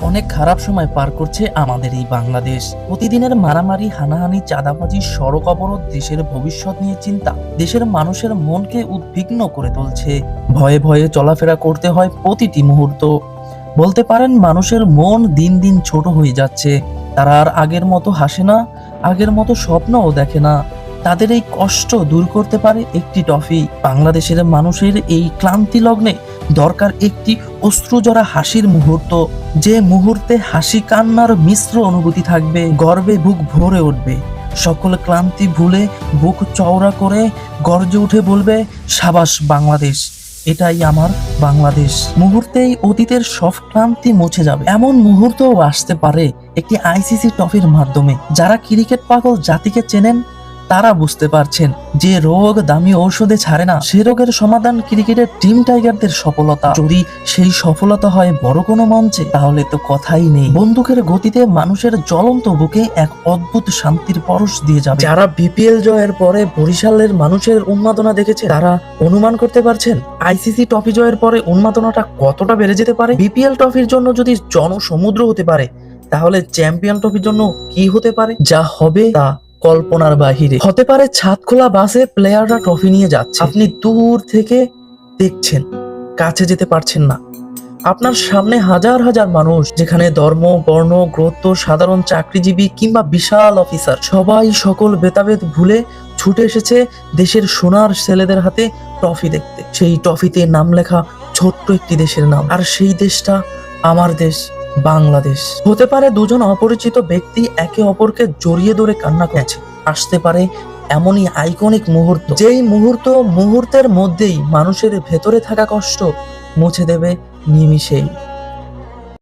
অনেক খারাপ সময় পার করছে আমাদের এই বাংলাদেশ। প্রতিদিনের মারামারি, হানাহানি, চাঁদাবাজি, সড়ক অবরোধ দেশের ভবিষ্যৎ নিয়ে চিন্তা দেশের মানুষের মনকে উদ্বিগ্ন করে তুলছে। ভয়ে ভয়ে চলাফেরা করতে হয় প্রতিটি মুহূর্ত। বলতে পারেন মানুষের মন দিন দিন ছোট হয়ে যাচ্ছে। তারা আর আগের মতো হাসে না, আগের মতো স্বপ্নও দেখে না। তাদের এই কষ্ট দূর করতে পারে একটি টফি। বাংলাদেশের মানুষের এই ক্লান্তি লগ্নে দরকার একটি অশ্রুজরা হাসির মুহূর্ত, যে মুহূর্তে হাসি কান্নার মিশ্র অনুভূতি থাকবে। গর্বে বুক ভরে উঠবে, সকল ক্লান্তি ভুলে বুক চওড়া করে গর্জে উঠে বলবে, সাবাস বাংলাদেশ, এটাই আমার বাংলাদেশ। মুহূর্তেই অতীতের সব ক্লান্তি মুছে যাবে। এমন মুহূর্তও আসতে পারে একটি আইসিসি ট্রফির মাধ্যমে। যারা ক্রিকেট পাগল জাতিকে চেনেন তারা বুঝতে পারছেন যে রোগ দামি ঔষধে ছাড়ে না, সে রোগের সমাধান ক্রিকেটের টিম টাইগারদের সফলতা। যদি সেই সফলতা হয় বড় কোনো মঞ্চে, তাহলে তো কথাই নেই। বন্দুকের গতিতে মানুষের জ্বলন্ত বুকে এক অদ্ভুত শান্তির পরশ দিয়ে যাবে। যারা বিপিএল জয়ের পরে বরিশালের মানুষের উন্মাদনা দেখেছে, তারা অনুমান করতে পারছেন আইসিসি ট্রফি জয়ের পরে উন্মাদনাটা কতটা বেড়ে যেতে পারে। বিপিএল ট্রফির জন্য যদি জনসমুদ্র হতে পারে, তাহলে চ্যাম্পিয়ন ট্রফির জন্য কি হতে পারে? যা হবে তা কল্পনার বাহিরে। হতে পারে ছাদ খোলা বাসে প্লেয়াররা ট্রফি নিয়ে যাচ্ছে, আপনি দূর থেকে দেখছেন, কাছে যেতে পারছেন না। আপনার সামনে হাজার হাজার মানুষ, যেখানে ধর্ম, বর্ণ, গোত্র, সাধারণ চাকরিজীবী কিংবা বিশাল অফিসার, সবাই সকল ভেদাভেদ ভুলে ছুটে এসেছে দেশের সোনার ছেলেদের হাতে ট্রফি দেখতে। সেই ট্রফিতে নাম লেখা ছোট্ট একটি দেশের নাম, আর সেই দেশটা আমার দেশ বাংলাদেশ। হতে পারে দুজন অপরিচিত ব্যক্তি একে অপরকে জড়িয়ে ধরে কান্না করছে। আসতে পারে এমনই আইকনিক মুহূর্ত, যেই মুহূর্তের মধ্যেই মানুষের ভেতরে থাকা কষ্ট মুছে দেবে নিমিষেই।